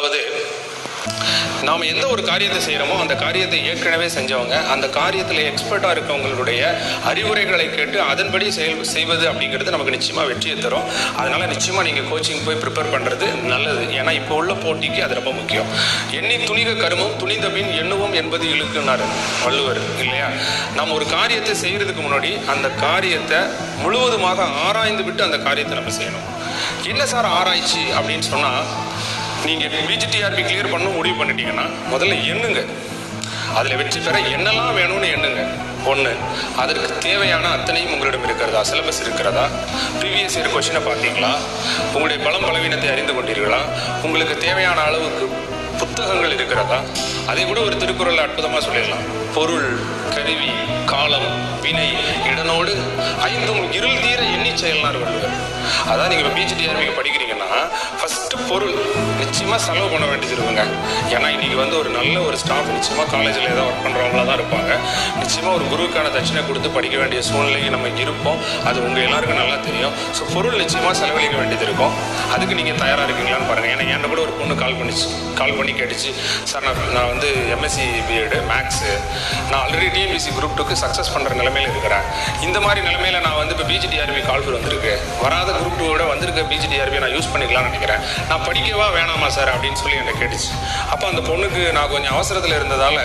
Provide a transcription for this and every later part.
அதாவது நாம் எந்த ஒரு காரியத்தை செய்கிறோமோ அந்த காரியத்தை ஏற்கனவே செஞ்சவங்க, அந்த காரியத்தில் எக்ஸ்பர்ட்டாக இருக்கவங்களுடைய அறிவுரைகளை கேட்டு அதன்படி செய்வது அப்படிங்கிறது நமக்கு நிச்சயமாக வெற்றியை தரும். அதனால் நிச்சயமாக நீங்கள் கோச்சிங் போய் ப்ரிப்பேர் பண்ணுறது நல்லது. ஏன்னா இப்போ உள்ள போட்டிக்கு அது ரொம்ப முக்கியம். எண்ணி துணிக கருமம் துணிந்த பின் எண்ணுவோம் என்பது இழுக்குனார் வள்ளுவர் இல்லையா? நம்ம ஒரு காரியத்தை செய்கிறதுக்கு முன்னாடி அந்த காரியத்தை முழுவதுமாக ஆராய்ந்து விட்டு அந்த காரியத்தை நம்ம செய்யணும். என்ன சார் ஆராய்ச்சி அப்படின்னு சொன்னால், நீங்கள் பிஜிடிஆர்பி கிளியர் பண்ணணும் முடிவு பண்ணிட்டீங்கன்னா முதல்ல எண்ணுங்க. அதில் வெற்றி பெற என்னெல்லாம் வேணும்னு எண்ணுங்க. ஒன்று, அதற்கு தேவையான அத்தனையும் உங்களிடம் இருக்கிறதா? சிலபஸ் இருக்கிறதா? ப்ரீவியஸ் இயர் கொஸ்டினை பார்த்தீங்களா? உங்களுடைய பலம் பலவீனத்தை அறிந்து கொண்டீர்களா? உங்களுக்கு தேவையான அளவுக்கு புத்தகங்கள் இருக்கிறதா? அதை கூட ஒரு திருக்குறள் அற்புதமாக சொல்லிடலாம். பொருள், கருவி, காலம், வினை, இடனோடு ஐந்தும் இருள் தீர எண்ணி செயல்னார் வள்ளுவர். அதான் நீங்கள் இப்போ பிஜிடிஆர்பிக்கு படிக்கிறீங்கன்னா ஃபஸ்ட்டு பொருள் நிச்சயமாக செலவு பண்ண வேண்டியது இருக்குங்க. ஏன்னா இன்றைக்கி ஒரு நல்ல ஒரு ஸ்டாஃப் நிச்சயமாக காலேஜில் ஏதோ ஒர்க் பண்ணுறவங்களா தான் இருப்பாங்க. நிச்சயமாக ஒரு குருவுக்கான தட்சணை கொடுத்து படிக்க வேண்டிய சூழ்நிலைக்கு நம்ம இருப்போம். அது உங்கள் எல்லாருக்கும் நல்லா தெரியும். ஸோ பொருள் நிச்சயமாக செலவழிக்க வேண்டியது இருக்கும். அதுக்கு நீங்கள் தயாராக இருக்கீங்களான்னு பாருங்கள். ஏன்னா என்கிட்ட கூட ஒரு பொண்ணு கால் பண்ணி கேட்டுச்சு, சார் நான் எம்எஸ்சி பிஎட் மேக்ஸு, நான் ஆல்ரெடி டிஎன்பிசி குரூப் 2க்கு சக்ஸஸ் பண்ணுற நிலைமையில் இருக்கிறேன். இந்த மாதிரி நிலைமையில் நான் இப்போ பிஜிடிஆர்பி கால்ஃபர் வந்திருக்கு, வராத குரூப் 2 வந்திருக்க பிஜிடிஆர்பி நான் யூஸ் பண்ணிக்கலாம்னு நினைக்கிறேன், நான் படிக்கவா வேணாமா சார் அப்படின்னு சொல்லி என்னை கேட்டுச்சு. அப்போ அந்த பொண்ணுக்கு நான் கொஞ்சம் அவசரத்தில் இருந்ததால்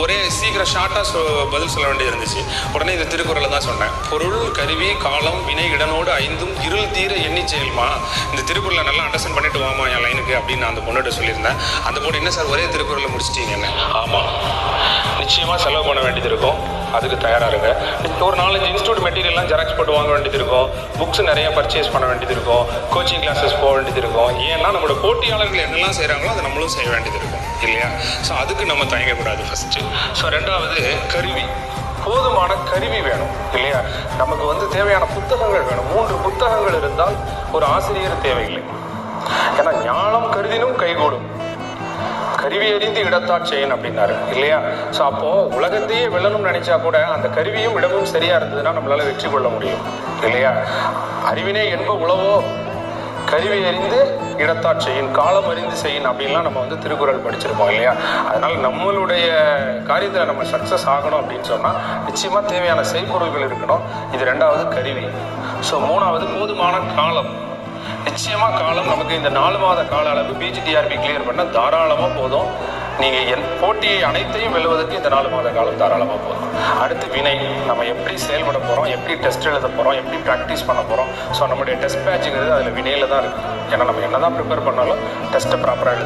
ஒரே சீக்கிரம் ஷார்ட்டாக பதில் சொல்ல வேண்டியது இருந்துச்சு. உடனே இந்த திருக்குறளை தான் சொன்னேன். பொருள், கருவி, காலம், வினை, இடனோடு ஐந்தும் இருள் தீர எண்ணி செயல்மா. இந்த திருக்குறளை நல்லா அண்டர்ஸ்டாண்ட் பண்ணிட்டு வாமா என் லைனுக்கு அப்படின்னு நான் அந்த பொண்ணுகிட்ட சொல்லியிருந்தேன். அந்த பொண்ணு, என்ன சார் ஒரே திருக்குறளை முடிச்சிட்டீங்க? என்ன? ஆமாம், நிச்சயமாக செலவு பண்ண வேண்டியது இருக்கும், அதுக்கு தயாராக இருங்க. ஒரு 4-5 இன்ஸ்டியூட் மெட்டீரியல்லாம் ஜெராக்ஸ் போட்டு வாங்க வேண்டியது இருக்கும், புக்ஸ் நிறைய பர்ச்சேஸ் பண்ண வேண்டியது இருக்கும், கோச்சிங் கிளாஸஸ் போக வேண்டியது இருக்கும். ஏன்னா நம்மளோட போட்டியாளர்கள் என்னெல்லாம் செய்கிறாங்களோ அதை நம்மளும் செய்ய வேண்டியது இருக்கும் இல்லையா? ஸோ அதுக்கு நம்ம தயங்கக்கூடாது ஃபஸ்ட்டு. ஸோ ரெண்டாவது, கருவி. போதுமான கருவி வேணும் இல்லையா? நமக்கு தேவையான புத்தகங்கள் வேணும். 3 புத்தகங்கள் இருந்தால் ஒரு ஆசிரியர் தேவையில்லை. ஏன்னா ஞானம் கருதினும் கைகூடும், கருவி அறிந்து இடத்தாட் செய்யணும் அப்படின்னாரு இல்லையா? ஸோ அப்போது உலகத்தையே வெல்லணும்னு நினச்சா கூட அந்த கருவியும் இடமும் சரியாக இருந்ததுன்னா நம்மளால் வெற்றி கொள்ள முடியும் இல்லையா? அறிவினே என்ப உளவோ கருவி அறிந்து இடத்தாட் செய்யும், காலம் அறிந்து செய்யும் அப்படின்லாம் நம்ம திருக்குறள் படிச்சிருக்கோம் இல்லையா? அதனால் நம்மளுடைய காரியத்தில் நம்ம சக்ஸஸ் ஆகணும் அப்படின்னு சொன்னால் நிச்சயமாக தேவையான செய்பொருள்கள் இருக்கணும். இது ரெண்டாவது கருவி. ஸோ மூணாவது, போதுமான காலம். நிச்சயமாக காலம் நமக்கு இந்த 4 மாத கால அளவு பிஜிடிஆர்பி கிளியர் பண்ண தாராளமாக போதும். நீங்கள் போட்டியை அனைத்தையும் வெல்வதற்கு இந்த 4 மாத காலம் தாராளமாக போதும். அடுத்து வினை. நம்ம எப்படி செயல்பட போகிறோம், எப்படி டெஸ்ட் எழுத போகிறோம், எப்படி ப்ராக்டிஸ் பண்ண போகிறோம். ஸோ நம்மளுடைய டெஸ்ட் பேட்சுங்கிறது அதில் வினையில் தான் இருக்குது. ஏன்னா நம்ம என்ன தான் ப்ரிப்பேர் பண்ணாலும் டெஸ்ட்டை ப்ராப்பராக எழுத